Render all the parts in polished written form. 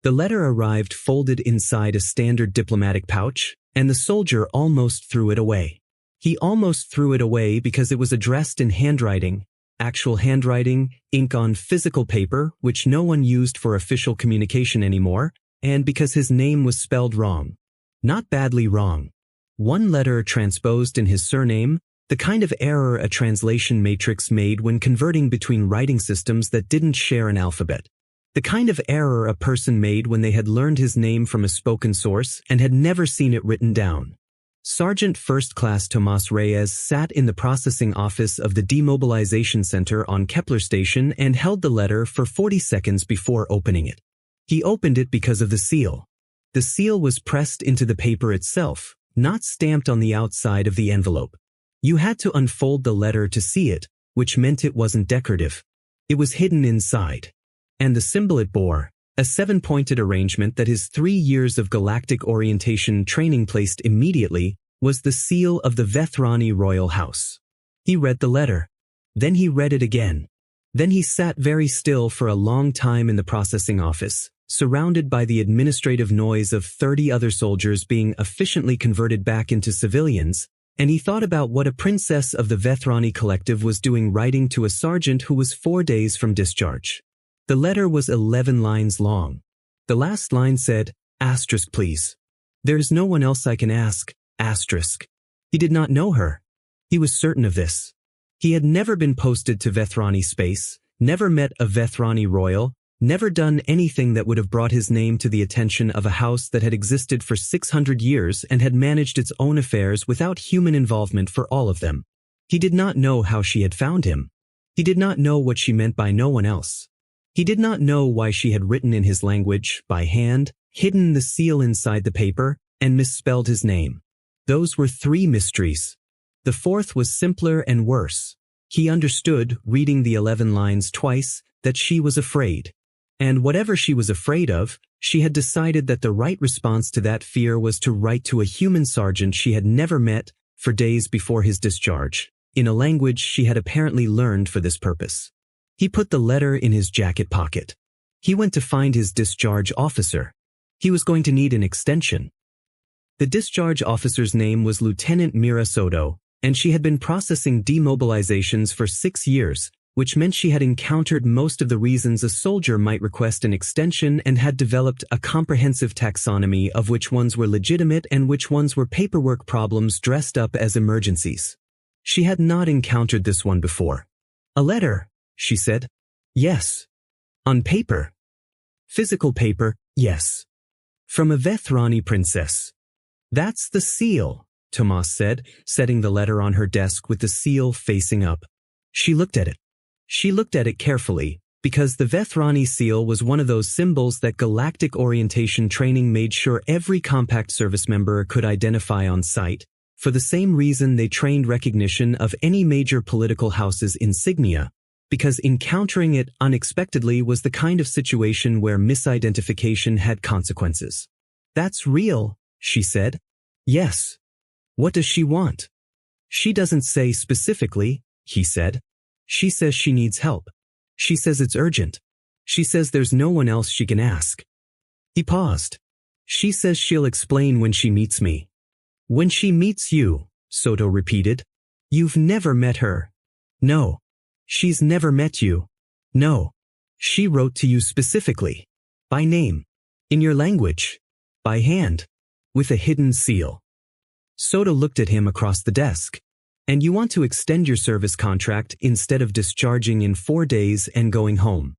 The letter arrived folded inside a standard diplomatic pouch, and the soldier almost threw it away. He almost threw it away because it was addressed in handwriting, actual handwriting, ink on physical paper, which no one used for official communication anymore, and because his name was spelled wrong. Not badly wrong. One letter transposed in his surname, the kind of error a translation matrix made when converting between writing systems that didn't share an alphabet. The kind of error a person made when they had learned his name from a spoken source and had never seen it written down. Sergeant First Class Tomas Reyes sat in the processing office of the Demobilization Center on Kepler Station and held the letter for 40 seconds before opening it. He opened it because of the seal. The seal was pressed into the paper itself, not stamped on the outside of the envelope. You had to unfold the letter to see it, which meant it wasn't decorative. It was hidden inside. And the symbol it bore, a 7-pointed arrangement that his 3 years of galactic orientation training placed immediately, was the seal of the Vethrani royal house. He read the letter. Then he read it again. Then he sat very still for a long time in the processing office, surrounded by the administrative noise of 30 other soldiers being efficiently converted back into civilians, and he thought about what a princess of the Vethrani collective was doing writing to a sergeant who was 4 days from discharge. The letter was 11 lines long. The last line said, "Asterisk please. There's no one else I can ask, asterisk." He did not know her. He was certain of this. He had never been posted to Vethrani space, never met a Vethrani royal, never done anything that would have brought his name to the attention of a house that had existed for 600 years and had managed its own affairs without human involvement for all of them. He did not know how she had found him. He did not know what she meant by no one else. He did not know why she had written in his language, by hand, hidden the seal inside the paper, and misspelled his name. Those were 3 mysteries. The 4th was simpler and worse. He understood, reading the 11 lines twice, that she was afraid. And whatever she was afraid of, she had decided that the right response to that fear was to write to a human sergeant she had never met for days before his discharge, in a language she had apparently learned for this purpose. He put the letter in his jacket pocket. He went to find his discharge officer. He was going to need an extension. The discharge officer's name was Lieutenant Mira Soto, and she had been processing demobilizations for 6 years, which meant she had encountered most of the reasons a soldier might request an extension and had developed a comprehensive taxonomy of which ones were legitimate and which ones were paperwork problems dressed up as emergencies. She had not encountered this one before. "A letter," she said. "Yes." "On paper." "Physical paper, yes." "From a Vethrani princess." "That's the seal," Tomas said, setting the letter on her desk with the seal facing up. She looked at it. She looked at it carefully, because the Vethrani seal was one of those symbols that galactic orientation training made sure every compact service member could identify on sight, for the same reason they trained recognition of any major political house's insignia, because encountering it unexpectedly was the kind of situation where misidentification had consequences. "That's real," she said. "Yes." "What does she want?" "She doesn't say specifically," he said. "She says she needs help. She says it's urgent. She says there's no one else she can ask." He paused. "She says she'll explain when she meets me." "When she meets you," Soto repeated. "You've never met her." "No." "She's never met you." "No." "She wrote to you specifically. By name. In your language. By hand. With a hidden seal." Soto looked at him across the desk. "And you want to extend your service contract instead of discharging in 4 days and going home."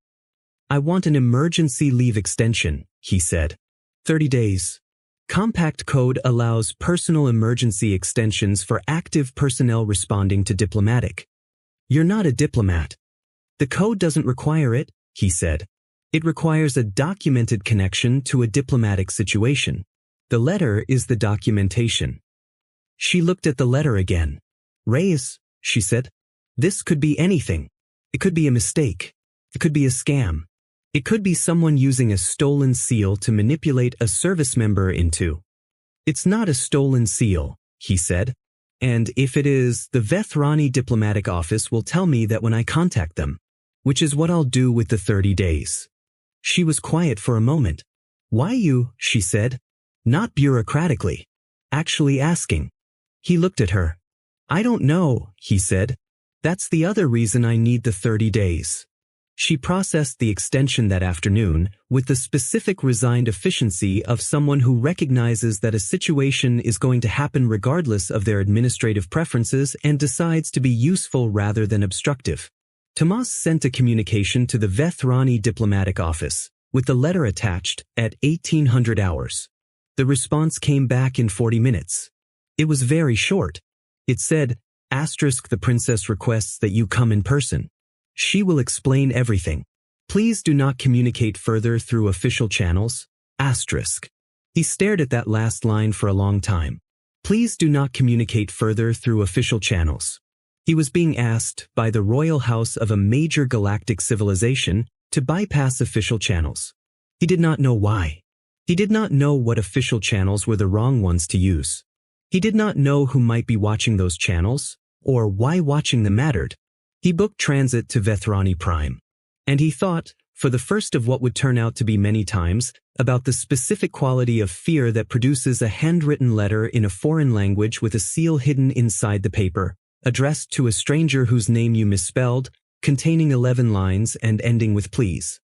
"I want an emergency leave extension," he said. 30 days. Compact code allows personal emergency extensions for active personnel responding to diplomatic. "You're not a diplomat." "The code doesn't require it," he said. "It requires a documented connection to a diplomatic situation. The letter is the documentation." She looked at the letter again. "Reyes," she said. "This could be anything. It could be a mistake. It could be a scam. It could be someone using a stolen seal to manipulate a service member into." "It's not a stolen seal," he said. "And if it is, the Vethrani diplomatic office will tell me that when I contact them, which is what I'll do with the 30 days." She was quiet for a moment. Why you, she said. Not bureaucratically. Actually asking. He looked at her. I don't know, he said. That's the other reason I need the 30 days. She processed the extension that afternoon with the specific resigned efficiency of someone who recognizes that a situation is going to happen regardless of their administrative preferences and decides to be useful rather than obstructive. Tomas sent a communication to the Vethrani diplomatic office, with the letter attached, at 1800 hours. The response came back in 40 minutes. It was very short. It said, "The princess requests that you come in person. She will explain everything. Please do not communicate further through official channels. He stared at that last line for a long time. Please do not communicate further through official channels. He was being asked by the royal house of a major galactic civilization to bypass official channels. He did not know why. He did not know what official channels were the wrong ones to use. He did not know who might be watching those channels, or why watching them mattered. He booked transit to Vethrani Prime. And he thought, for the first of what would turn out to be many times, about the specific quality of fear that produces a handwritten letter in a foreign language with a seal hidden inside the paper, addressed to a stranger whose name you misspelled, containing 11 lines and ending with please.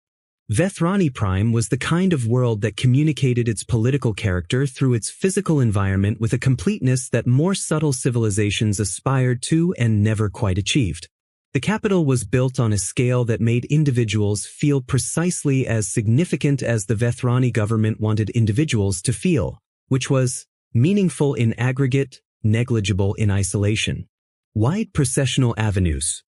Vethrani Prime was the kind of world that communicated its political character through its physical environment with a completeness that more subtle civilizations aspired to and never quite achieved. The capital was built on a scale that made individuals feel precisely as significant as the Vethrani government wanted individuals to feel, which was meaningful in aggregate, negligible in isolation. Wide processional avenues.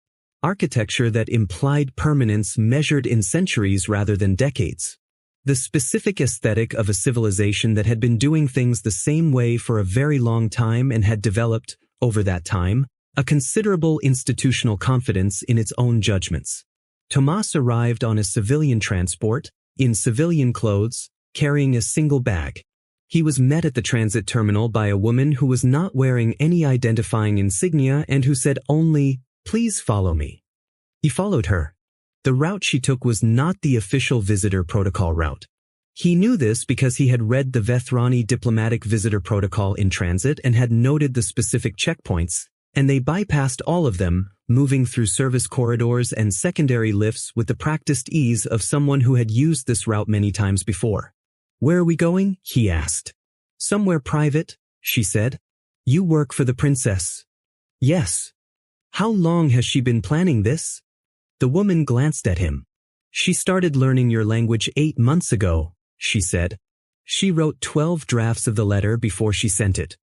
Architecture that implied permanence measured in centuries rather than decades. The specific aesthetic of a civilization that had been doing things the same way for a very long time and had developed, over that time, a considerable institutional confidence in its own judgments. Tomas arrived on a civilian transport, in civilian clothes, carrying a single bag. He was met at the transit terminal by a woman who was not wearing any identifying insignia and who said only, "Please follow me." He followed her. The route she took was not the official visitor protocol route. He knew this because he had read the Vethrani diplomatic visitor protocol in transit and had noted the specific checkpoints, and they bypassed all of them, moving through service corridors and secondary lifts with the practiced ease of someone who had used this route many times before. "Where are we going?" he asked. "Somewhere private," she said. "You work for the princess." "Yes." "How long has she been planning this?" The woman glanced at him. "She started learning your language 8 months ago," she said. "She wrote 12 drafts of the letter before she sent it."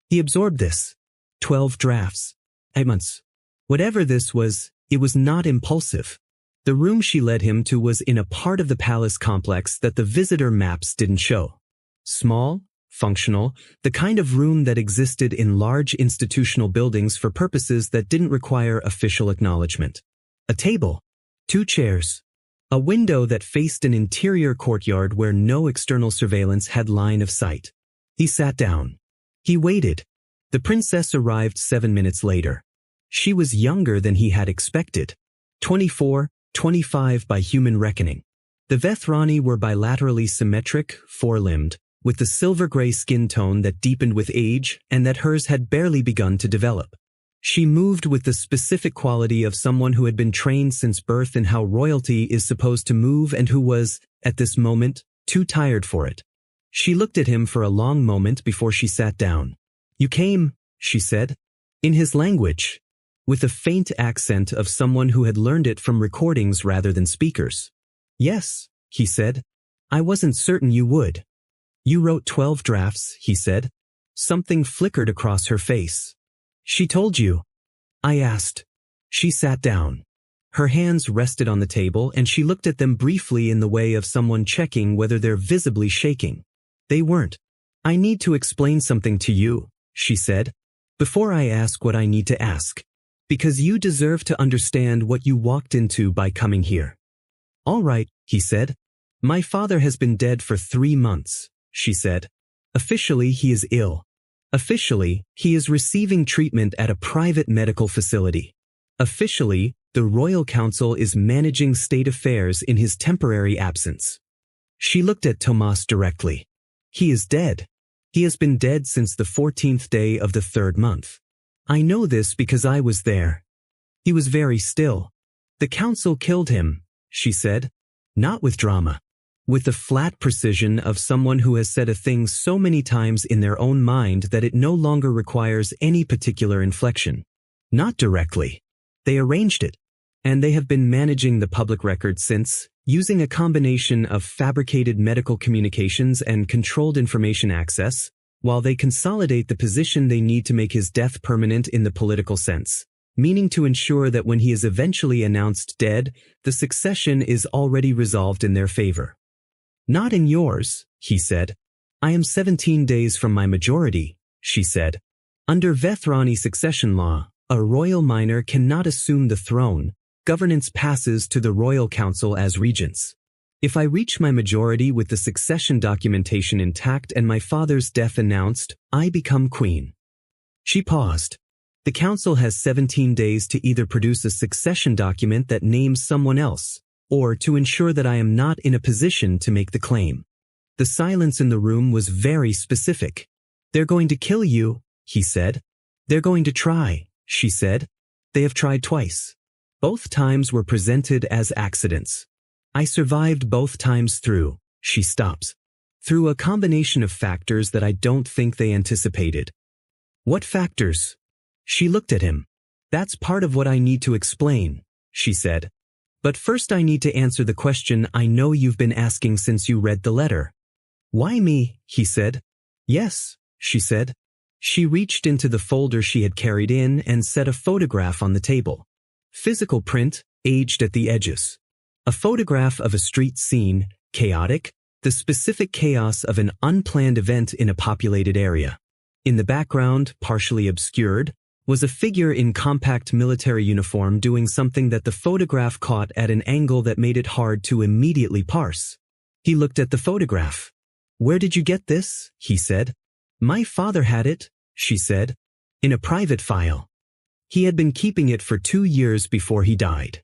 He absorbed this. 12 drafts. 8 months. Whatever this was, it was not impulsive. The room she led him to was in a part of the palace complex that the visitor maps didn't show. Small, functional, the kind of room that existed in large institutional buildings for purposes that didn't require official acknowledgement. A table. 2 chairs. A window that faced an interior courtyard where no external surveillance had line of sight. He sat down. He waited. The princess arrived 7 minutes later. She was younger than he had expected. 24, 25 by human reckoning. The Vethrani were bilaterally symmetric, four-limbed, with the silver-gray skin tone that deepened with age and that hers had barely begun to develop. She moved with the specific quality of someone who had been trained since birth in how royalty is supposed to move and who was, at this moment, too tired for it. She looked at him for a long moment before she sat down. "You came," she said, in his language, with a faint accent of someone who had learned it from recordings rather than speakers. "Yes," he said. "I wasn't certain you would." "You wrote 12 drafts," he said. Something flickered across her face. "She told you?" I asked. She sat down. Her hands rested on the table and she looked at them briefly in the way of someone checking whether they're visibly shaking. They weren't. "I need to explain something to you," she said, "before I ask what I need to ask. Because you deserve to understand what you walked into by coming here." "All right," he said. "My father has been dead for 3 months," she said. "Officially, he is ill. Officially, he is receiving treatment at a private medical facility. Officially, the Royal Council is managing state affairs in his temporary absence." She looked at Tomas directly. He is dead. He has been dead since the 14th day of the 3rd month. I know this because I was there. He was very still. The council killed him, she said. Not with drama. With the flat precision of someone who has said a thing so many times in their own mind that it no longer requires any particular inflection. Not directly. They arranged it. And they have been managing the public record since, using a combination of fabricated medical communications and controlled information access, while they consolidate the position they need to make his death permanent in the political sense, meaning to ensure that when he is eventually announced dead, the succession is already resolved in their favor. Not in yours, he said. I am 17 days from my majority, she said. Under Vethrani succession law, a royal minor cannot assume the throne. Governance passes to the royal council as regents. If I reach my majority with the succession documentation intact and my father's death announced, I become queen. She paused. The council has 17 days to either produce a succession document that names someone else, or to ensure that I am not in a position to make the claim. The silence in the room was very specific. They're going to kill you, he said. They're going to try, she said. They have tried twice. Both times were presented as accidents. I survived both times through, she stops. Through a combination of factors that I don't think they anticipated. What factors? She looked at him. That's part of what I need to explain, she said. But first I need to answer the question I know you've been asking since you read the letter. Why me? He said. Yes, she said. She reached into the folder she had carried in and set a photograph on the table. Physical print, aged at the edges. A photograph of a street scene, chaotic, the specific chaos of an unplanned event in a populated area. In the background, partially obscured, was a figure in compact military uniform doing something that the photograph caught at an angle that made it hard to immediately parse. He looked at the photograph. Where did you get this? He said. My father had it, she said. In a private file. He had been keeping it for 2 years before he died.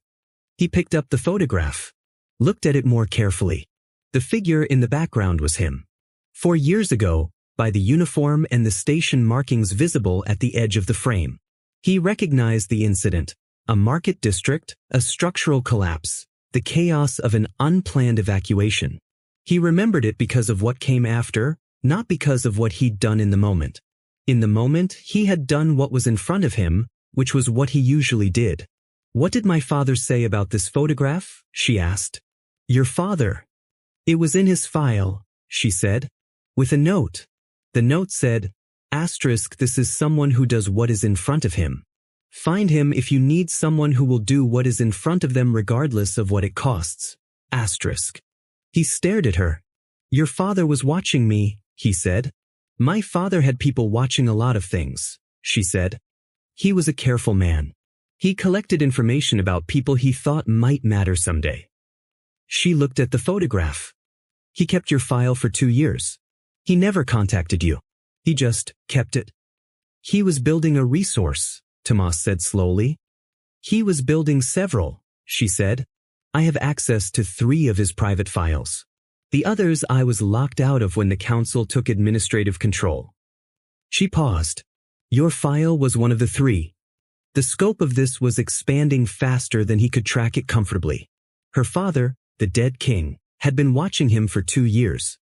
He picked up the photograph. Looked at it more carefully. The figure in the background was him. 4 years ago, by the uniform and the station markings visible at the edge of the frame. He recognized the incident, a market district, a structural collapse, the chaos of an unplanned evacuation. He remembered it because of what came after, not because of what he'd done in the moment. In the moment, he had done what was in front of him, which was what he usually did. What did my father say about this photograph? She asked. Your father. It was in his file, she said, with a note. The note said, asterisk, this is someone who does what is in front of him. Find him if you need someone who will do what is in front of them regardless of what it costs. Asterisk. He stared at her. Your father was watching me, he said. My father had people watching a lot of things, she said. He was a careful man. He collected information about people he thought might matter someday. She looked at the photograph. He kept your file for 2 years. He never contacted you. He just kept it. He was building a resource, Tomas said slowly. He was building several, she said. I have access to 3 of his private files. The others I was locked out of when the council took administrative control. She paused. Your file was one of the 3. The scope of this was expanding faster than he could track it comfortably. Her father, the dead king, had been watching him for 2 years.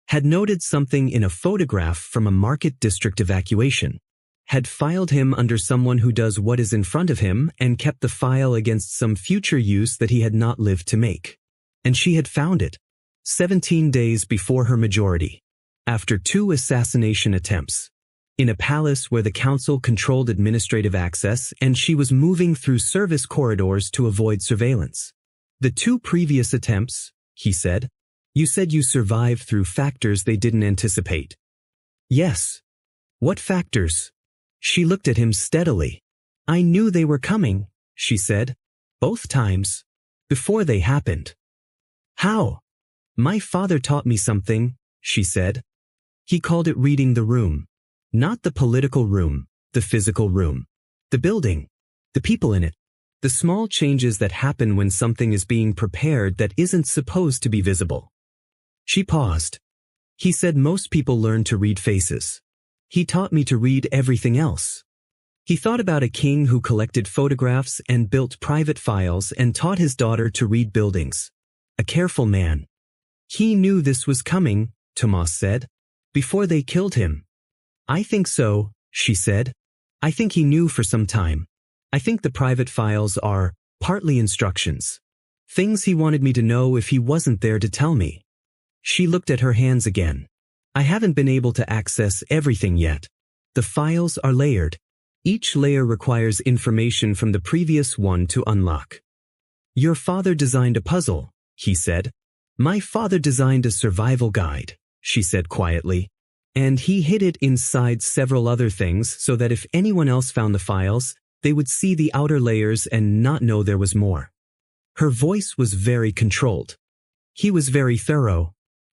Had noted something in a photograph from a market district evacuation. Had filed him under someone who does what is in front of him and kept the file against some future use that he had not lived to make. And she had found it. 17 days before her majority. After 2 assassination attempts. In a palace where the council controlled administrative access and she was moving through service corridors to avoid surveillance. The 2 previous attempts, he said. You said you survived through factors they didn't anticipate. Yes. What factors? She looked at him steadily. I knew they were coming, she said. Both times. Before they happened. How? My father taught me something, she said. He called it reading the room. Not the political room, the physical room. The building. The people in it. The small changes that happen when something is being prepared that isn't supposed to be visible. She paused. He said most people learn to read faces. He taught me to read everything else. He thought about a king who collected photographs and built private files and taught his daughter to read buildings. A careful man. He knew this was coming, Tomas said, before they killed him. I think so, she said. I think he knew for some time. I think the private files are partly instructions. Things he wanted me to know if he wasn't there to tell me. She looked at her hands again. I haven't been able to access everything yet. The files are layered. Each layer requires information from the previous one to unlock. Your father designed a puzzle, he said. My father designed a survival guide, she said quietly. And he hid it inside several other things so that if anyone else found the files, they would see the outer layers and not know there was more. Her voice was very controlled. He was very thorough.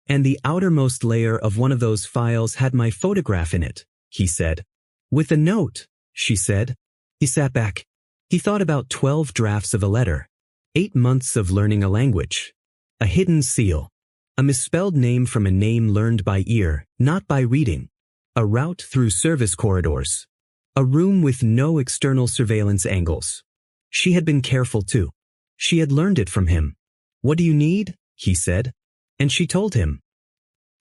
And the outermost layer of one of those files had my photograph in it, he said. With a note, she said. He sat back. He thought about 12 drafts of a letter. 8 months of learning a language. A hidden seal. A misspelled name from a name learned by ear, not by reading. A route through service corridors. A room with no external surveillance angles. She had been careful too. She had learned it from him. What do you need? He said. And she told him.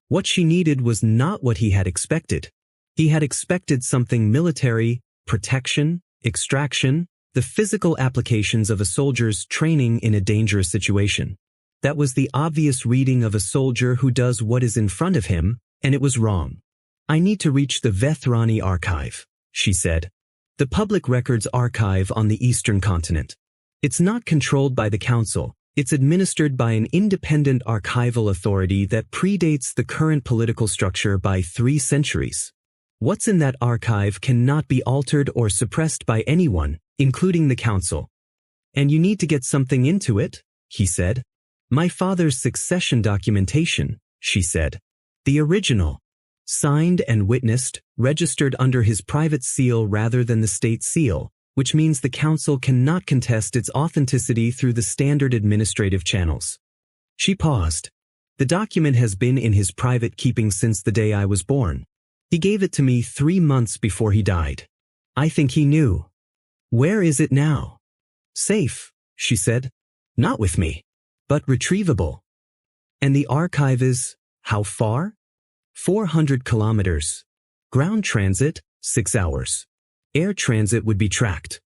What she needed was not what he had expected. He had expected something military, protection, extraction, the physical applications of a soldier's training in a dangerous situation. That was the obvious reading of a soldier who does what is in front of him, and it was wrong. I need to reach the Vethrani archive, she said. The public records archive on the eastern continent. It's not controlled by the council. It's administered by an independent archival authority that predates the current political structure by 3 centuries. What's in that archive cannot be altered or suppressed by anyone, including the council. And you need to get something into it, he said. My father's succession documentation, she said. The original. Signed and witnessed, registered under his private seal rather than the state seal, which means the council cannot contest its authenticity through the standard administrative channels. She paused. The document has been in his private keeping since the day I was born. He gave it to me 3 months before he died. I think he knew. Where is it now? Safe, she said. Not with me, but retrievable. And the archive is, how far? 400 kilometers. Ground transit, 6 hours. Air transit would be tracked.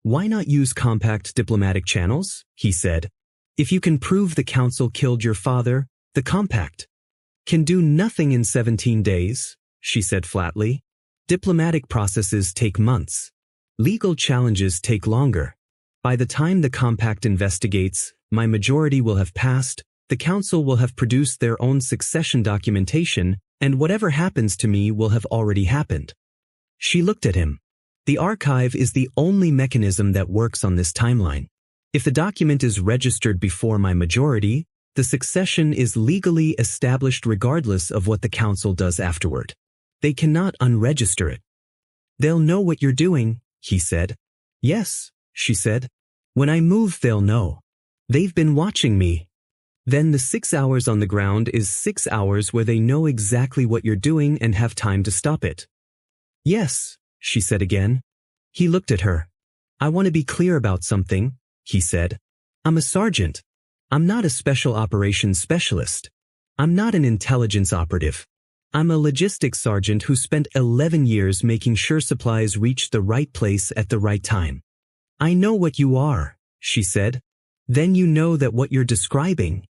Why not use compact diplomatic channels? He said. If you can prove the council killed your father, the compact can do nothing in 17 days, she said flatly. Diplomatic processes take months. Legal challenges take longer. By the time the compact investigates, my majority will have passed, the council will have produced their own succession documentation, and whatever happens to me will have already happened. She looked at him. The archive is the only mechanism that works on this timeline. If the document is registered before my majority, the succession is legally established regardless of what the council does afterward. They cannot unregister it. They'll know what you're doing, he said. Yes, she said. When I move, they'll know. They've been watching me. Then the 6 hours on the ground is 6 hours where they know exactly what you're doing and have time to stop it. Yes, she said again. He looked at her. I want to be clear about something, he said. I'm a sergeant. I'm not a special operations specialist. I'm not an intelligence operative. I'm a logistics sergeant who spent 11 years making sure supplies reached the right place at the right time. I know what you are, she said. Then you know that what you're describing.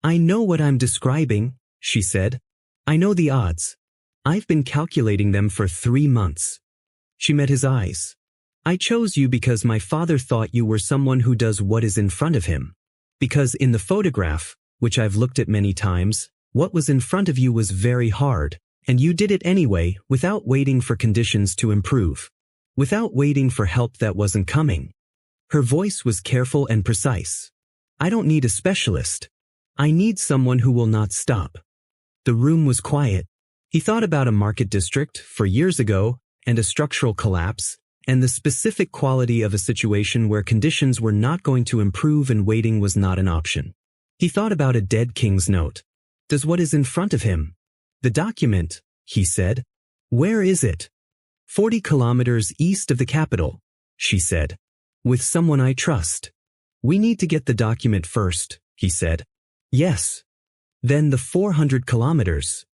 I know what I'm describing, she said. I know the odds. I've been calculating them for 3 months. She met his eyes. I chose you because my father thought you were someone who does what is in front of him. Because in the photograph, which I've looked at many times, what was in front of you was very hard, and you did it anyway without waiting for conditions to improve. Without waiting for help that wasn't coming. Her voice was careful and precise. I don't need a specialist. I need someone who will not stop. The room was quiet. He thought about a market district for years ago and a structural collapse and the specific quality of a situation where conditions were not going to improve and waiting was not an option. He thought about a dead king's note. does what is in front of him. The document, he said. Where is it? 40 kilometers east of the capital, she said. With someone I trust. We need to get the document first, he said. Yes. Then the 400 kilometers.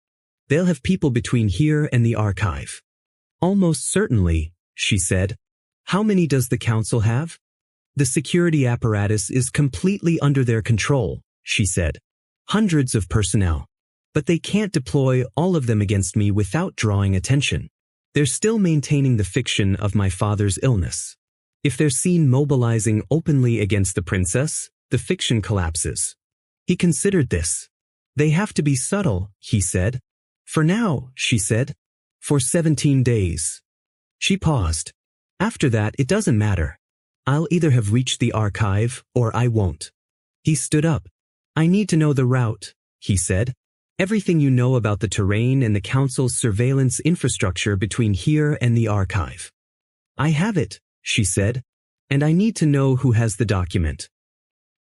They'll have people between here and the archive. Almost certainly, she said. How many does the council have? The security apparatus is completely under their control, she said. Hundreds of personnel. But they can't deploy all of them against me without drawing attention. They're still maintaining the fiction of my father's illness. If they're seen mobilizing openly against the princess, the fiction collapses. He considered this. They have to be subtle, he said. For now, she said. For 17 days. She paused. After that, it doesn't matter. I'll either have reached the archive, or I won't. He stood up. I need to know the route, he said. Everything you know about the terrain and the council's surveillance infrastructure between here and the archive. I have it, she said. And I need to know who has the document.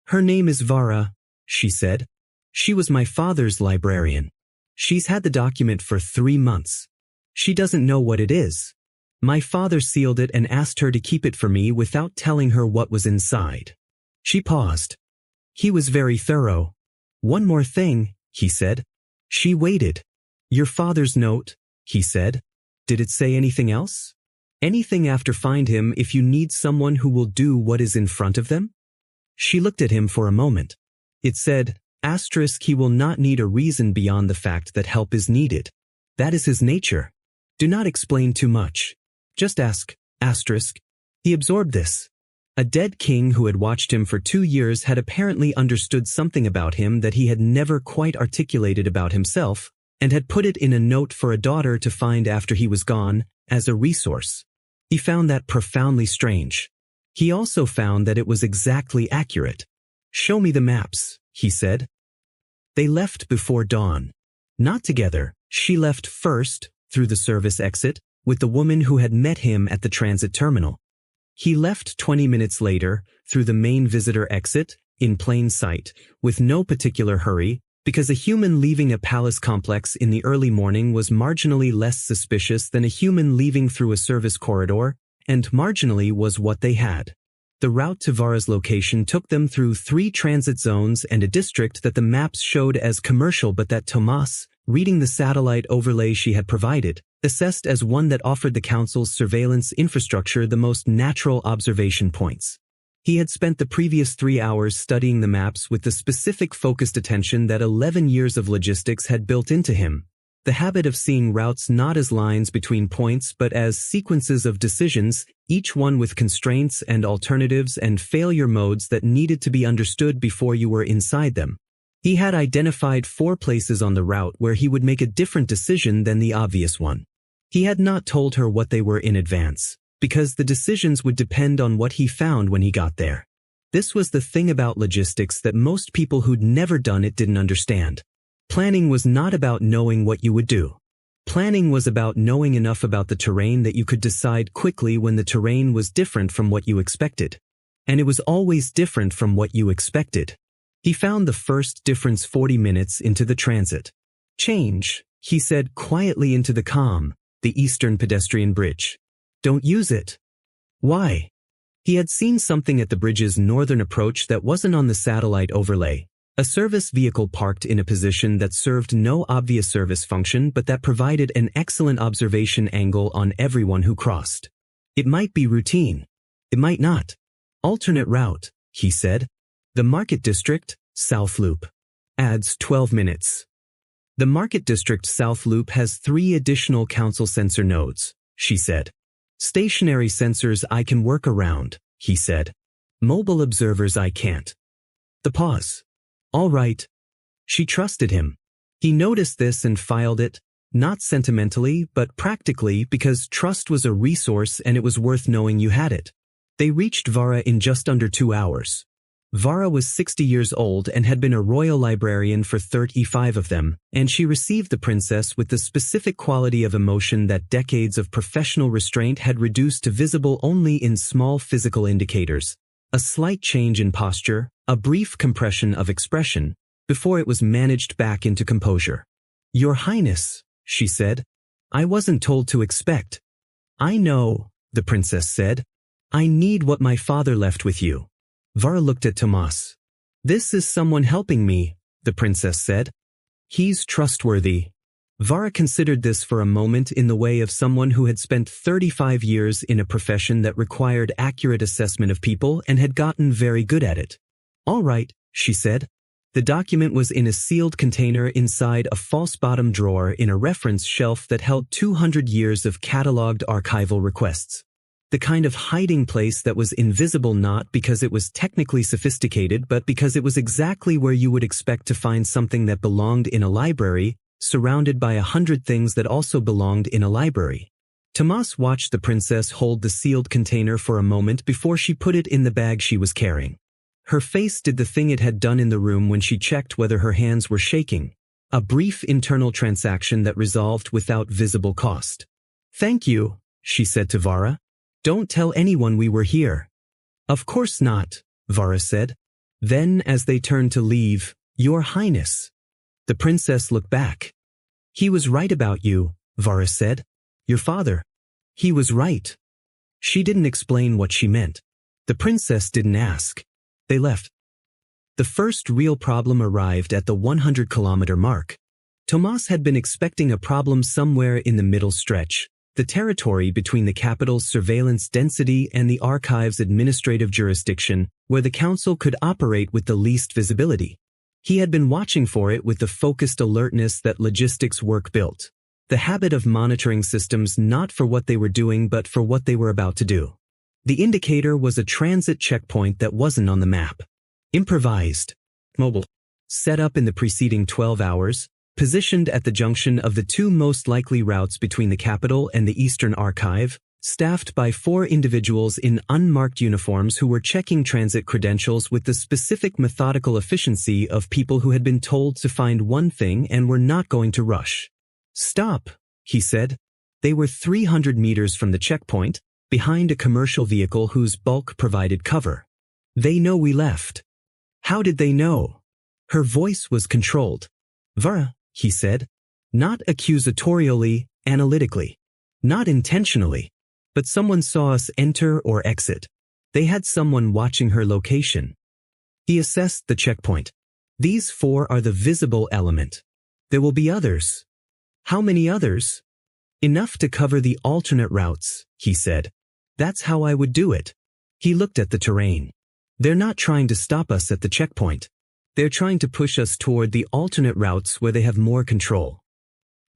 Her name is Vara, she said. She was my father's librarian. She's had the document for 3 months. She doesn't know what it is. My father sealed it and asked her to keep it for me without telling her what was inside. She paused. He was very thorough. One more thing, he said. She waited. Your father's note, he said. Did it say anything else? Anything after find him if you need someone who will do what is in front of them? She looked at him for a moment. It said, asterisk, he will not need a reason beyond the fact that help is needed. That is his nature. Do not explain too much. Just ask, asterisk. He absorbed this. A dead king who had watched him for 2 years had apparently understood something about him that he had never quite articulated about himself, and had put it in a note for a daughter to find after he was gone, as a resource. He found that profoundly strange. He also found that it was exactly accurate. Show me the maps, he said. They left before dawn. Not together. She left first, through the service exit, with the woman who had met him at the transit terminal. He left 20 minutes later, through the main visitor exit, in plain sight, with no particular hurry, because a human leaving a palace complex in the early morning was marginally less suspicious than a human leaving through a service corridor, and marginally was what they had. The route to Vara's location took them through 3 transit zones and a district that the maps showed as commercial but that Tomas, reading the satellite overlay she had provided, assessed as one that offered the council's surveillance infrastructure the most natural observation points. He had spent the previous 3 hours studying the maps with the specific focused attention that 11 years of logistics had built into him, the habit of seeing routes not as lines between points but as sequences of decisions, each one with constraints and alternatives and failure modes that needed to be understood before you were inside them. He had identified 4 places on the route where he would make a different decision than the obvious one. He had not told her what they were in advance, because the decisions would depend on what he found when he got there. This was the thing about logistics that most people who'd never done it didn't understand. Planning was not about knowing what you would do. Planning was about knowing enough about the terrain that you could decide quickly when the terrain was different from what you expected. And it was always different from what you expected. He found the first difference 40 minutes into the transit. Change, he said quietly into the comm, the Eastern Pedestrian Bridge. Don't use it. Why? He had seen something at the bridge's northern approach that wasn't on the satellite overlay. A service vehicle parked in a position that served no obvious service function but that provided an excellent observation angle on everyone who crossed. It might be routine. It might not. Alternate route, he said. The Market District, South Loop. Adds 12 minutes. The Market District South Loop has 3 additional council sensor nodes, she said. Stationary sensors I can work around, he said. Mobile observers I can't. The pause. All right. She trusted him. He noticed this and filed it, not sentimentally but practically because trust was a resource and it was worth knowing you had it. They reached Vara in just under 2 hours. Vara was 60 years old and had been a royal librarian for 35 of them, and she received the princess with the specific quality of emotion that decades of professional restraint had reduced to visible only in small physical indicators. A slight change in posture, a brief compression of expression, before it was managed back into composure. "Your Highness," she said. "I wasn't told to expect." "I know," the princess said. "I need what my father left with you." Vara looked at Tomas. "This is someone helping me," the princess said. "He's trustworthy." Vara considered this for a moment in the way of someone who had spent 35 years in a profession that required accurate assessment of people and had gotten very good at it. "All right," she said. The document was in a sealed container inside a false bottom drawer in a reference shelf that held 200 years of catalogued archival requests. The kind of hiding place that was invisible not because it was technically sophisticated but because it was exactly where you would expect to find something that belonged in a library, surrounded by 100 things that also belonged in a library. Tomas watched the princess hold the sealed container for a moment before she put it in the bag she was carrying. Her face did the thing it had done in the room when she checked whether her hands were shaking, a brief internal transaction that resolved without visible cost. "Thank you," she said to Vara. "Don't tell anyone we were here." "Of course not," Vara said. Then, as they turned to leave, "Your Highness." The princess looked back. "He was right about you," Vara said. "Your father. He was right." She didn't explain what she meant. The princess didn't ask. They left. The first real problem arrived at the 100-kilometer mark. Tomas had been expecting a problem somewhere in the middle stretch, the territory between the capital's surveillance density and the archive's administrative jurisdiction, where the council could operate with the least visibility. He had been watching for it with the focused alertness that logistics work built, the habit of monitoring systems not for what they were doing but for what they were about to do. The indicator was a transit checkpoint that wasn't on the map. Improvised. Mobile. Set up in the preceding 12 hours, positioned at the junction of the two most likely routes between the capital and the Eastern Archive, staffed by 4 individuals in unmarked uniforms who were checking transit credentials with the specific methodical efficiency of people who had been told to find one thing and were not going to rush. "Stop," he said. They were 300 meters from the checkpoint, behind a commercial vehicle whose bulk provided cover. "They know we left." "How did they know?" Her voice was controlled. "Vara," he said. "Not accusatorially, analytically. Not intentionally. But someone saw us enter or exit. They had someone watching her location." He assessed the checkpoint. "These 4 are the visible element. There will be others." "How many others?" "Enough to cover the alternate routes," he said. "That's how I would do it." He looked at the terrain. "They're not trying to stop us at the checkpoint. They're trying to push us toward the alternate routes where they have more control."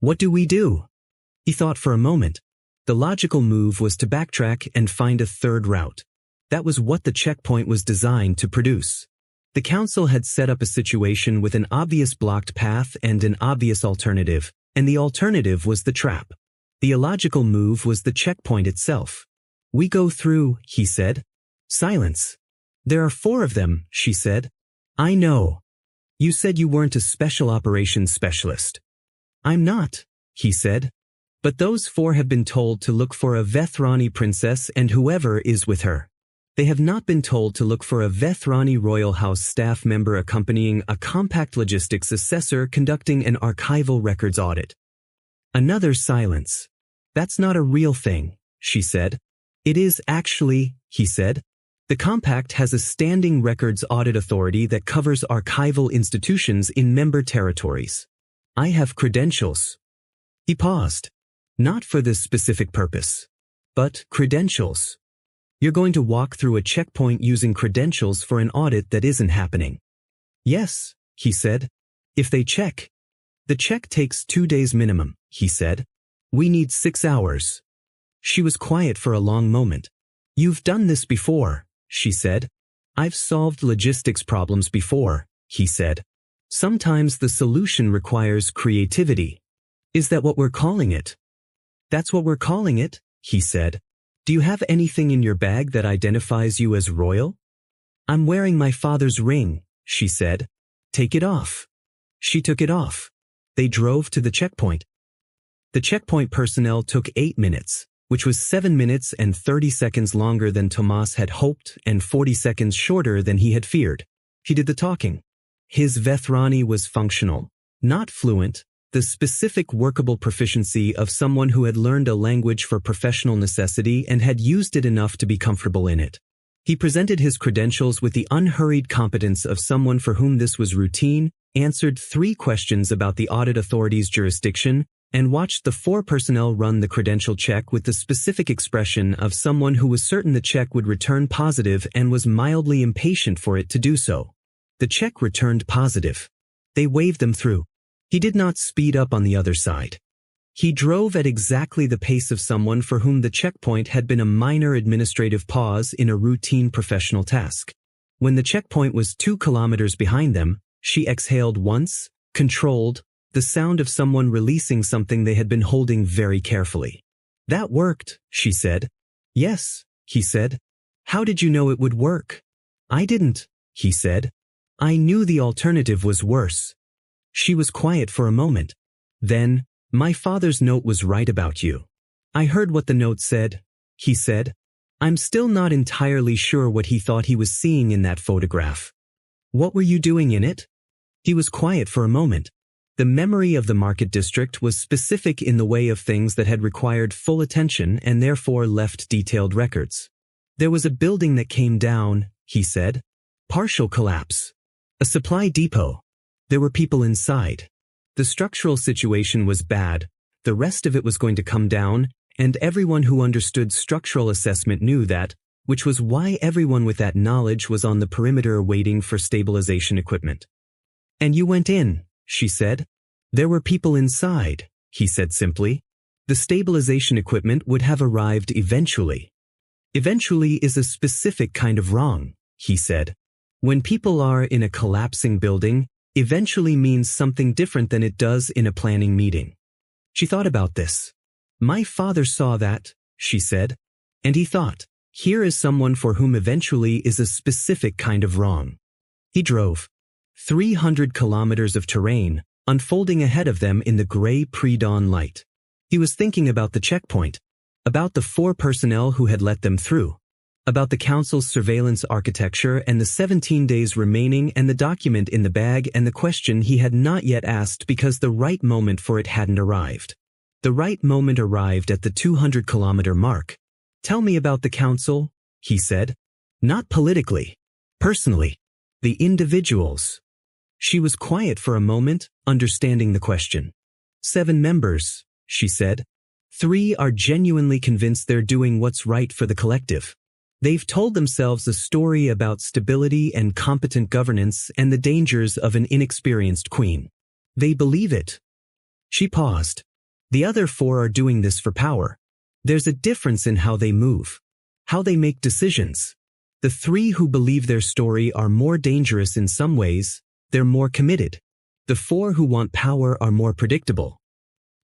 "What do we do?" He thought for a moment. The logical move was to backtrack and find a third route. That was what the checkpoint was designed to produce. The council had set up a situation with an obvious blocked path and an obvious alternative, and the alternative was the trap. The illogical move was the checkpoint itself. "We go through," he said. Silence. "There are 4 of them," she said. "I know. You said you weren't a special operations specialist." "I'm not," he said. "But those 4 have been told to look for a Vethrani princess and whoever is with her. They have not been told to look for a Vethrani Royal House staff member accompanying a compact logistics assessor conducting an archival records audit." Another silence. "That's not a real thing," she said. "It is actually," he said. "The compact has a standing records audit authority that covers archival institutions in member territories. I have credentials." He paused. "Not for this specific purpose. But credentials. You're going to walk through a checkpoint using credentials for an audit that isn't happening." "Yes," he said. "If they check." "The check takes 2 days minimum," he said. "We need 6 hours." She was quiet for a long moment. "You've done this before," she said. "I've solved logistics problems before," he said. "Sometimes the solution requires creativity." "Is that what we're calling it?" "That's what we're calling it," he said. "Do you have anything in your bag that identifies you as royal?" "I'm wearing my father's ring," she said. "Take it off." She took it off. They drove to the checkpoint. The checkpoint personnel took 8 minutes, which was 7 minutes and 30 seconds longer than Tomas had hoped and 40 seconds shorter than he had feared. He did the talking. His Vethrani was functional, not fluent, the specific workable proficiency of someone who had learned a language for professional necessity and had used it enough to be comfortable in it. He presented his credentials with the unhurried competence of someone for whom this was routine, answered 3 questions about the audit authority's jurisdiction, and watched the 4 personnel run the credential check with the specific expression of someone who was certain the check would return positive and was mildly impatient for it to do so. The check returned positive. They waved them through. He did not speed up on the other side. He drove at exactly the pace of someone for whom the checkpoint had been a minor administrative pause in a routine professional task. When the checkpoint was 2 kilometers behind them, she exhaled once, controlled, the sound of someone releasing something they had been holding very carefully. "That worked," she said. "Yes," he said. "How did you know it would work?" "I didn't," he said. "I knew the alternative was worse." She was quiet for a moment. Then, "My father's note was right about you." "I heard what the note said," he said. "I'm still not entirely sure what he thought he was seeing in that photograph." "What were you doing in it?" He was quiet for a moment. The memory of the market district was specific in the way of things that had required full attention and therefore left detailed records. "There was a building that came down," he said. "Partial collapse. A supply depot. There were people inside. The structural situation was bad, the rest of it was going to come down, and everyone who understood structural assessment knew that, which was why everyone with that knowledge was on the perimeter waiting for stabilization equipment." "And you went in," she said. "There were people inside," he said simply. "The stabilization equipment would have arrived eventually." "Eventually is a specific kind of wrong," he said. "When people are in a collapsing building, eventually means something different than it does in a planning meeting." She thought about this. "My father saw that," she said. And he thought, here is someone for whom eventually is a specific kind of wrong. He drove 300 kilometers of terrain, unfolding ahead of them in the gray pre-dawn light. He was thinking about the checkpoint, about the 4 personnel who had let them through, about the council's surveillance architecture and the 17 days remaining and the document in the bag and the question he had not yet asked because the right moment for it hadn't arrived. The right moment arrived at the 200-kilometer mark. "Tell me about the council," he said. "Not politically. Personally. The individuals." She was quiet for a moment, understanding the question. 7 members, she said. 3 are genuinely convinced they're doing what's right for the collective. They've told themselves a story about stability and competent governance and the dangers of an inexperienced queen. They believe it. She paused. The other 4 are doing this for power. There's a difference in how they move, how they make decisions. The 3 who believe their story are more dangerous in some ways. They're more committed. The 4 who want power are more predictable.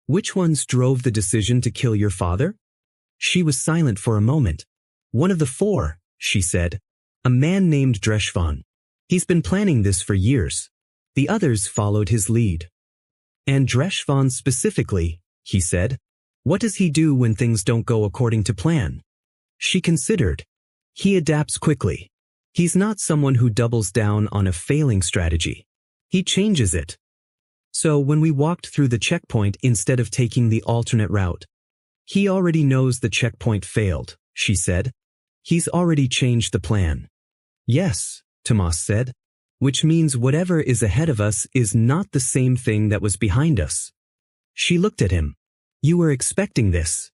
Which ones drove the decision to kill your father? She was silent for a moment. One of the 4, she said. A man named Dreshvan. He's been planning this for years. The others followed his lead. And Dreshvan specifically, he said. What does he do when things don't go according to plan? She considered. He adapts quickly. He's not someone who doubles down on a failing strategy. He changes it. So when we walked through the checkpoint instead of taking the alternate route, he already knows the checkpoint failed, she said. He's already changed the plan. Yes, Tomas said, which means whatever is ahead of us is not the same thing that was behind us. She looked at him. You were expecting this.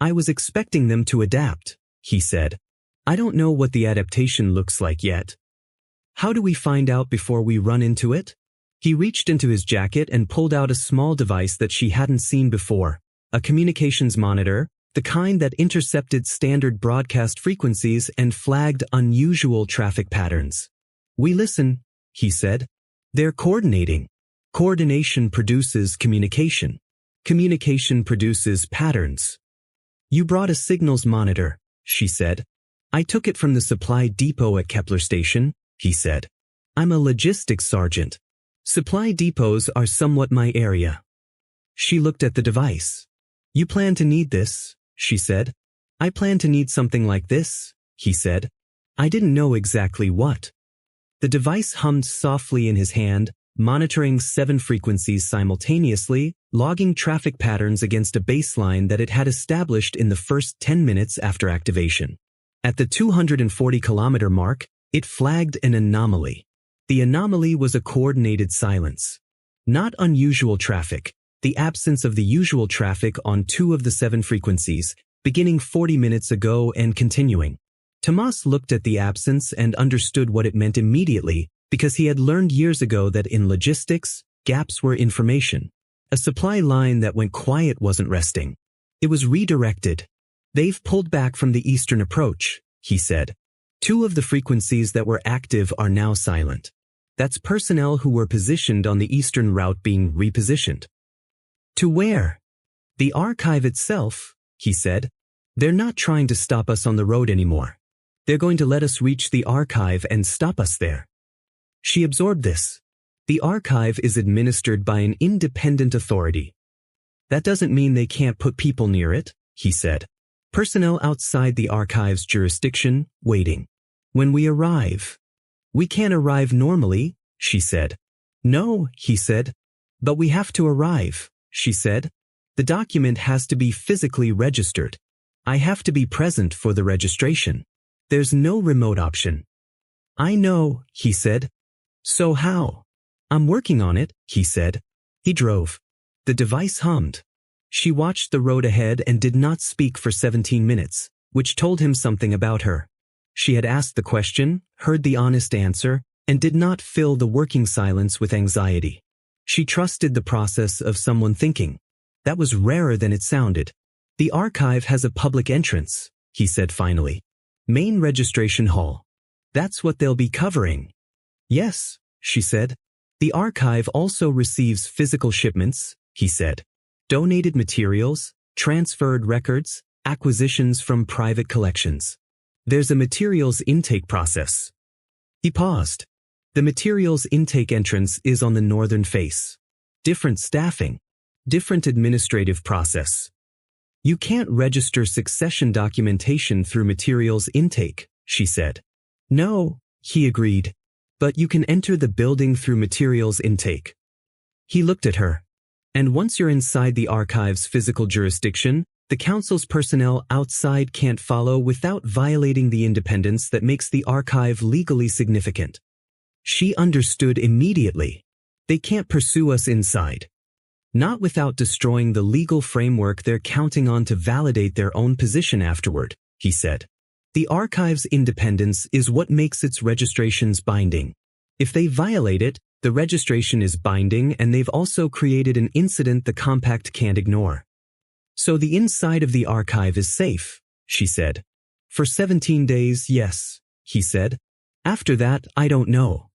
I was expecting them to adapt, he said. I don't know what the adaptation looks like yet. How do we find out before we run into it? He reached into his jacket and pulled out a small device that she hadn't seen before, a communications monitor, the kind that intercepted standard broadcast frequencies and flagged unusual traffic patterns. We listen, he said. They're coordinating. Coordination produces communication. Communication produces patterns. You brought a signals monitor, she said. I took it from the supply depot at Kepler Station, he said. I'm a logistics sergeant. Supply depots are somewhat my area. She looked at the device. You plan to need this, she said. I plan to need something like this, he said. I didn't know exactly what. The device hummed softly in his hand, monitoring 7 frequencies simultaneously, logging traffic patterns against a baseline that it had established in the first 10 minutes after activation. At the 240-kilometer mark, it flagged an anomaly. The anomaly was a coordinated silence. Not unusual traffic, the absence of the usual traffic on 2 of the 7 frequencies, beginning 40 minutes ago and continuing. Tomas looked at the absence and understood what it meant immediately, because he had learned years ago that in logistics, gaps were information. A supply line that went quiet wasn't resting. It was redirected. They've pulled back from the eastern approach, he said. 2 of the frequencies that were active are now silent. That's personnel who were positioned on the eastern route being repositioned. To where? The archive itself, he said. They're not trying to stop us on the road anymore. They're going to let us reach the archive and stop us there. She absorbed this. The archive is administered by an independent authority. That doesn't mean they can't put people near it, he said. Personnel outside the archive's jurisdiction, waiting. When we arrive. We can't arrive normally, she said. No, he said. But we have to arrive, she said. The document has to be physically registered. I have to be present for the registration. There's no remote option. I know, he said. So how? I'm working on it, he said. He drove. The device hummed. She watched the road ahead and did not speak for 17 minutes, which told him something about her. She had asked the question, heard the honest answer, and did not fill the working silence with anxiety. She trusted the process of someone thinking. That was rarer than it sounded. The archive has a public entrance, he said finally. Main registration hall. That's what they'll be covering. Yes, she said. The archive also receives physical shipments, he said. Donated materials, transferred records, acquisitions from private collections. There's a materials intake process. He paused. The materials intake entrance is on the northern face. Different staffing. Different administrative process. You can't register succession documentation through materials intake, she said. No, he agreed. But you can enter the building through materials intake. He looked at her. And once you're inside the archive's physical jurisdiction, the council's personnel outside can't follow without violating the independence that makes the archive legally significant. She understood immediately. They can't pursue us inside. Not without destroying the legal framework they're counting on to validate their own position afterward, he said. The archive's independence is what makes its registrations binding. If they violate it, the registration is binding and they've also created an incident the compact can't ignore. So the inside of the archive is safe, she said. For 17 days, yes, he said. After that, I don't know.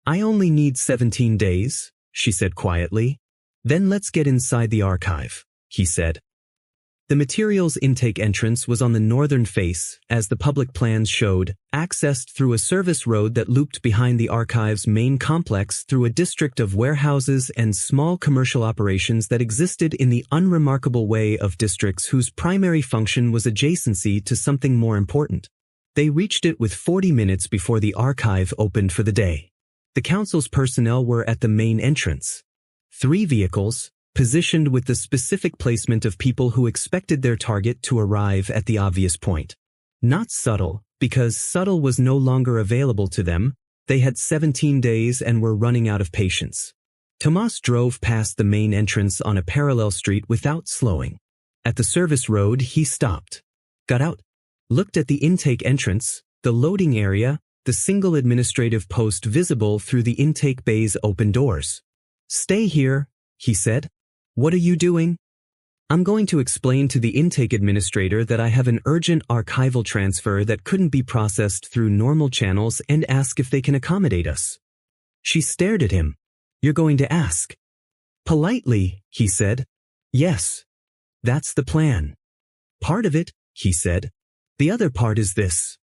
I only need 17 days, she said quietly. Then let's get inside the archive, he said. The materials intake entrance was on the northern face, as the public plans showed, accessed through a service road that looped behind the archive's main complex through a district of warehouses and small commercial operations that existed in the unremarkable way of districts whose primary function was adjacency to something more important. They reached it with 40 minutes before the archive opened for the day. The council's personnel were at the main entrance. 3 vehicles, positioned with the specific placement of people who expected their target to arrive at the obvious point. Not subtle, because subtle was no longer available to them. They had 17 days and were running out of patience. Tomas drove past the main entrance on a parallel street without slowing. At the service road, he stopped. Got out. Looked at the intake entrance, the loading area, the single administrative post visible through the intake bay's open doors. Stay here, he said. What are you doing? I'm going to explain to the intake administrator that I have an urgent archival transfer that couldn't be processed through normal channels and ask if they can accommodate us. She stared at him. You're going to ask? Politely, he said. Yes. That's the plan. Part of it, he said. The other part is this.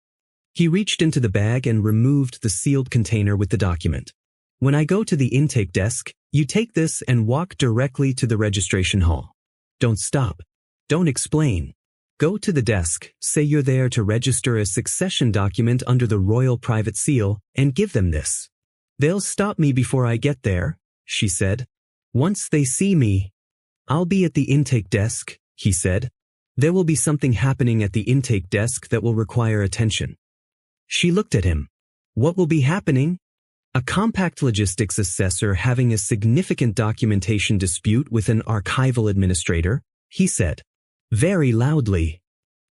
He reached into the bag and removed the sealed container with the document. When I go to the intake desk, you take this and walk directly to the registration hall. Don't stop. Don't explain. Go to the desk, say you're there to register a succession document under the royal private seal, and give them this. They'll stop me before I get there, she said. Once they see me, I'll be at the intake desk, he said. There will be something happening at the intake desk that will require attention. She looked at him. What will be happening? A compact logistics assessor having a significant documentation dispute with an archival administrator, he said. Very loudly.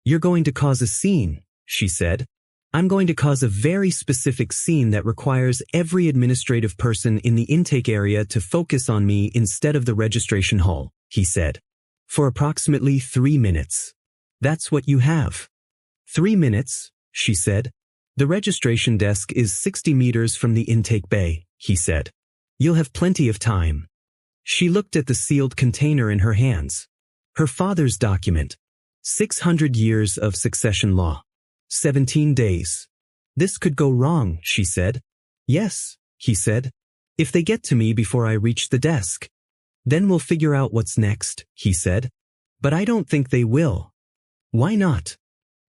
You're going to cause a scene, she said. I'm going to cause a very specific scene that requires every administrative person in the intake area to focus on me instead of the registration hall, he said. For approximately 3 minutes. That's what you have. 3 minutes, she said. The registration desk is 60 meters from the intake bay, he said. You'll have plenty of time. She looked at the sealed container in her hands. Her father's document. 600 years of succession law. 17 days. This could go wrong, she said. Yes, he said. If they get to me before I reach the desk. Then we'll figure out what's next, he said. But I don't think they will. Why not?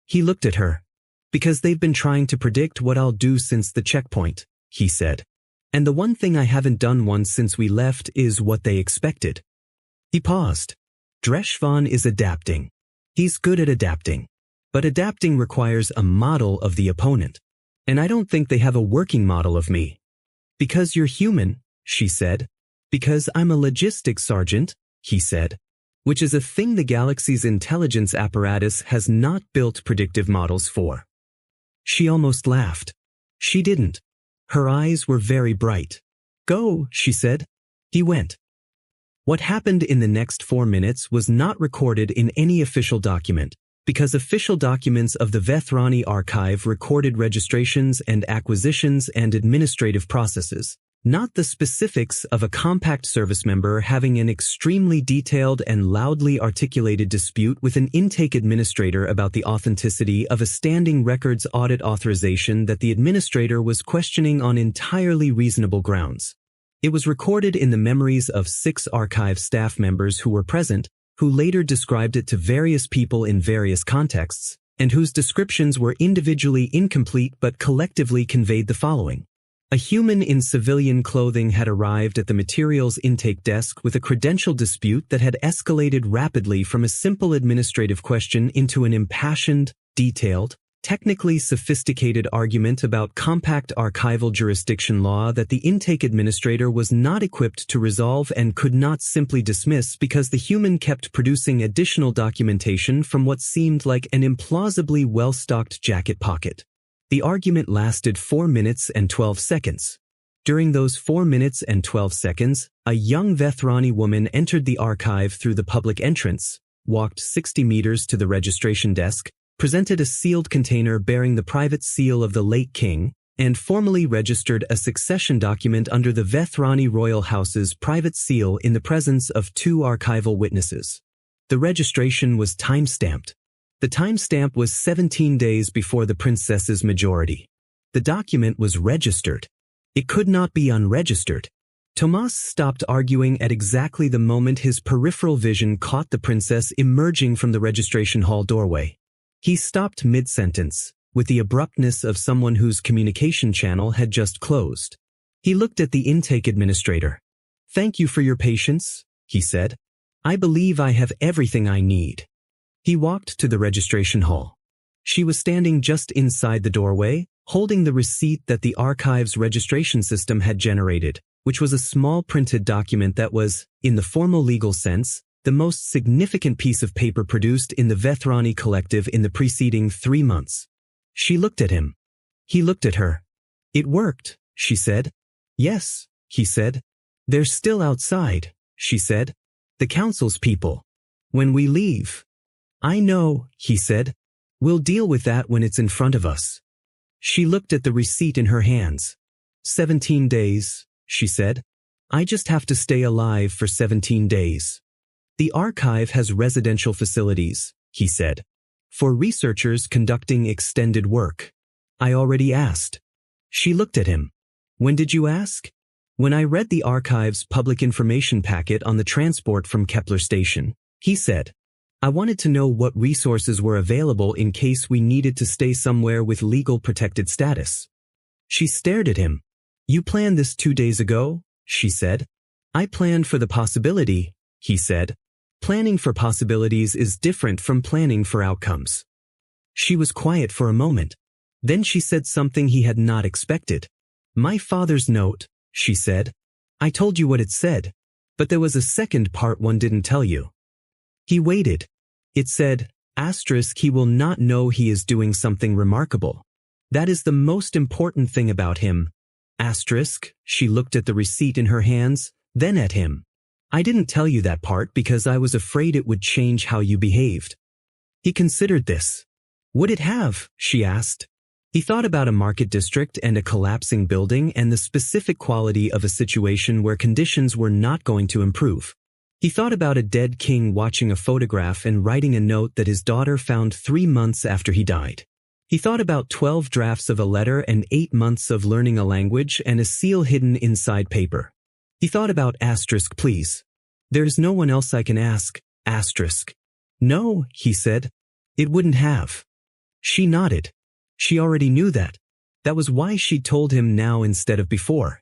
He looked at her. Because they've been trying to predict what I'll do since the checkpoint, he said. And the one thing I haven't done once since we left is what they expected. He paused. Dreshvan is adapting. He's good at adapting. But adapting requires a model of the opponent. And I don't think they have a working model of me. Because you're human, she said. Because I'm a logistics sergeant, he said. Which is a thing the galaxy's intelligence apparatus has not built predictive models for. She almost laughed. She didn't. Her eyes were very bright. Go, she said. He went. What happened in the next 4 minutes was not recorded in any official document, because official documents of the Vethrani archive recorded registrations and acquisitions and administrative processes, not the specifics of a compact service member having an extremely detailed and loudly articulated dispute with an intake administrator about the authenticity of a standing records audit authorization that the administrator was questioning on entirely reasonable grounds. It was recorded in the memories of 6 archive staff members who were present, who later described it to various people in various contexts, and whose descriptions were individually incomplete but collectively conveyed the following. A human in civilian clothing had arrived at the materials intake desk with a credential dispute that had escalated rapidly from a simple administrative question into an impassioned, detailed, technically sophisticated argument about compact archival jurisdiction law that the intake administrator was not equipped to resolve and could not simply dismiss because the human kept producing additional documentation from what seemed like an implausibly well-stocked jacket pocket. The argument lasted 4 minutes and 12 seconds. During those 4 minutes and 12 seconds, a young Vethrani woman entered the archive through the public entrance, walked 60 meters to the registration desk, presented a sealed container bearing the private seal of the late king, and formally registered a succession document under the Vethrani royal house's private seal in the presence of 2 archival witnesses. The registration was time-stamped. The timestamp was 17 days before the princess's majority. The document was registered. It could not be unregistered. Tomas stopped arguing at exactly the moment his peripheral vision caught the princess emerging from the registration hall doorway. He stopped mid-sentence, with the abruptness of someone whose communication channel had just closed. He looked at the intake administrator. "Thank you for your patience," he said. "I believe I have everything I need." He walked to the registration hall. She was standing just inside the doorway, holding the receipt that the archive's registration system had generated, which was a small printed document that was, in the formal legal sense, the most significant piece of paper produced in the Vethrani collective in the preceding 3 months. She looked at him. He looked at her. "It worked," she said. "Yes," he said. "They're still outside," she said. "The council's people. When we leave." "I know," he said. "We'll deal with that when it's in front of us." She looked at the receipt in her hands. 17 days, she said. "I just have to stay alive for 17 days. The archive has residential facilities," he said, "for researchers conducting extended work. I already asked." She looked at him. "When did you ask?" "When I read the archive's public information packet on the transport from Kepler Station," he said. I wanted to know what resources were available in case we needed to stay somewhere with legal protected status. She stared at him. You planned this 2 days ago, she said. I planned for the possibility, he said. Planning for possibilities is different from planning for outcomes. She was quiet for a moment. Then she said something he had not expected. My father's note, she said. I told you what it said, but there was a second part one didn't tell you. He waited. It said, asterisk, he will not know he is doing something remarkable. That is the most important thing about him. Asterisk, she looked at the receipt in her hands, then at him. I didn't tell you that part because I was afraid it would change how you behaved. He considered this. Would it have? She asked. He thought about a market district and a collapsing building and the specific quality of a situation where conditions were not going to improve. He thought about a dead king watching a photograph and writing a note that his daughter found 3 months after he died. He thought about 12 drafts of a letter and 8 months of learning a language and a seal hidden inside paper. He thought about asterisk, please. There's no one else I can ask, asterisk. No, he said. It wouldn't have. She nodded. She already knew that. That was why she told him now instead of before.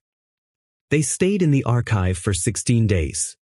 They stayed in the archive for 16 days.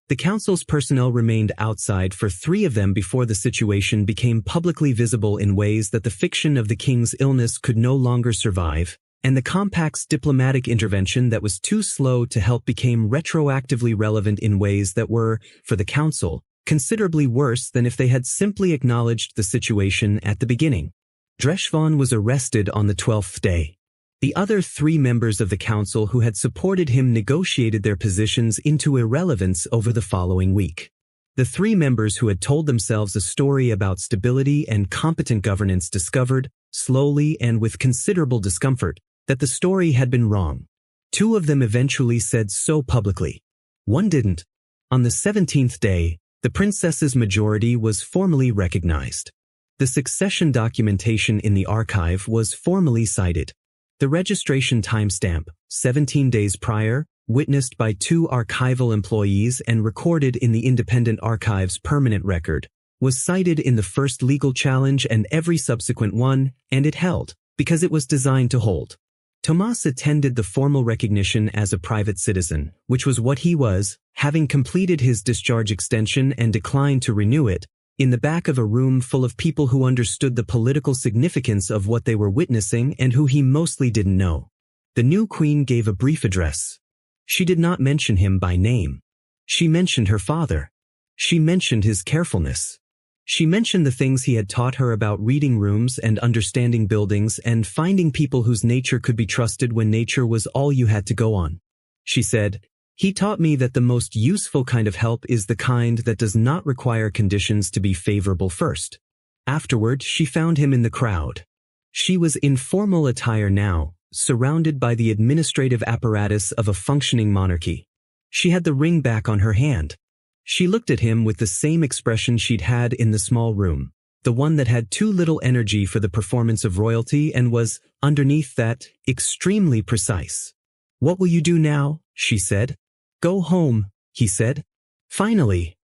The council's personnel remained outside for 3 of them before the situation became publicly visible in ways that the fiction of the king's illness could no longer survive, and the compact's diplomatic intervention that was too slow to help became retroactively relevant in ways that were, for the council, considerably worse than if they had simply acknowledged the situation at the beginning. Dreshvan was arrested on the 12th day. The other 3 members of the council who had supported him negotiated their positions into irrelevance over the following week. The 3 members who had told themselves a story about stability and competent governance discovered, slowly and with considerable discomfort, that the story had been wrong. 2 of them eventually said so publicly. 1 didn't. On the 17th day, the princess's majority was formally recognized. The succession documentation in the archive was formally cited. The registration timestamp, 17 days prior, witnessed by 2 archival employees and recorded in the Independent Archive's permanent record, was cited in the first legal challenge and every subsequent one, and it held, because it was designed to hold. Tomas attended the formal recognition as a private citizen, which was what he was, having completed his discharge extension and declined to renew it, in the back of a room full of people who understood the political significance of what they were witnessing and who he mostly didn't know. The new queen gave a brief address. She did not mention him by name. She mentioned her father. She mentioned his carefulness. She mentioned the things he had taught her about reading rooms and understanding buildings and finding people whose nature could be trusted when nature was all you had to go on. She said, "He taught me that the most useful kind of help is the kind that does not require conditions to be favorable first." Afterward, she found him in the crowd. She was in formal attire now, surrounded by the administrative apparatus of a functioning monarchy. She had the ring back on her hand. She looked at him with the same expression she'd had in the small room, the one that had too little energy for the performance of royalty and was, underneath that, extremely precise. "What will you do now?" she said. "Go home," he said. "Finally."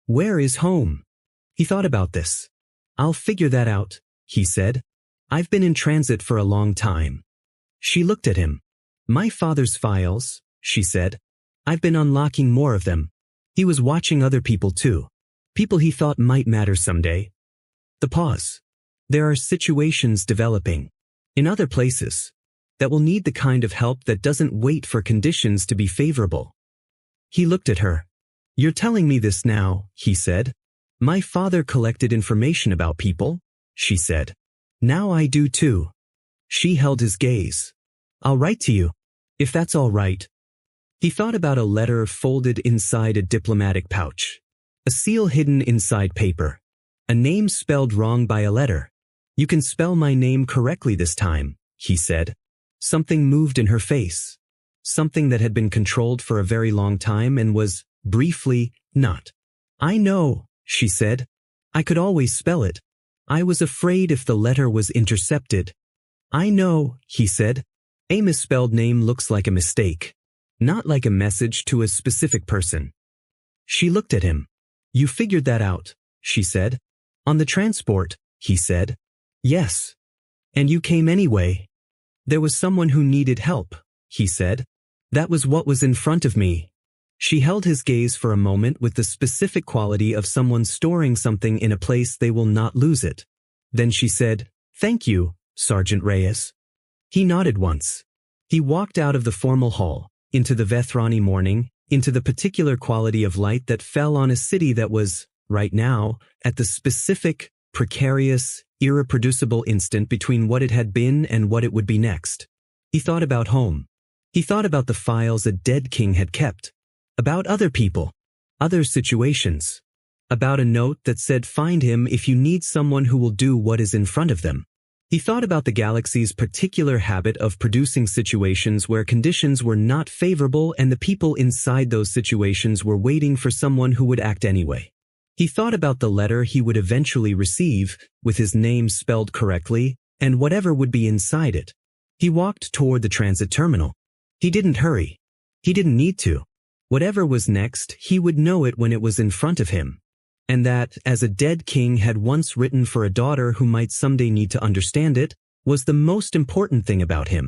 "Where is home?" He thought about this. "I'll figure that out," he said. "I've been in transit for a long time." She looked at him. "My father's files," she said. "I've been unlocking more of them." He was watching other people too. People he thought might matter someday. The pause. "There are situations developing. In other places. That will need the kind of help that doesn't wait for conditions to be favorable." He looked at her. "You're telling me this now," he said. "My father collected information about people," she said. "Now I do too." She held his gaze. "I'll write to you. If that's all right." He thought about a letter folded inside a diplomatic pouch. A seal hidden inside paper. A name spelled wrong by a letter. "You can spell my name correctly this time," he said. Something moved in her face. Something that had been controlled for a very long time and was, briefly, not. "I know," she said. "I could always spell it. I was afraid if the letter was intercepted." "I know," he said. "A misspelled name looks like a mistake. Not like a message to a specific person." She looked at him. "You figured that out," she said. On the transport, he said. Yes. And you came anyway. There was someone who needed help, he said. That was what was in front of me. She held his gaze for a moment with the specific quality of someone storing something in a place they will not lose it. Then she said, Thank you, Sergeant Reyes. He nodded once. He walked out of the formal hall, into the Vethrani morning, into the particular quality of light that fell on a city that was, right now, at the specific, precarious, irreproducible instant between what it had been and what it would be next. He thought about home. He thought about the files a dead king had kept. About other people. Other situations. About a note that said find him if you need someone who will do what is in front of them. He thought about the galaxy's particular habit of producing situations where conditions were not favorable and the people inside those situations were waiting for someone who would act anyway. He thought about the letter he would eventually receive, with his name spelled correctly, and whatever would be inside it. He walked toward the transit terminal. He didn't hurry. He didn't need to. Whatever was next, he would know it when it was in front of him. And that, as a dead king had once written for a daughter who might someday need to understand it, was the most important thing about him.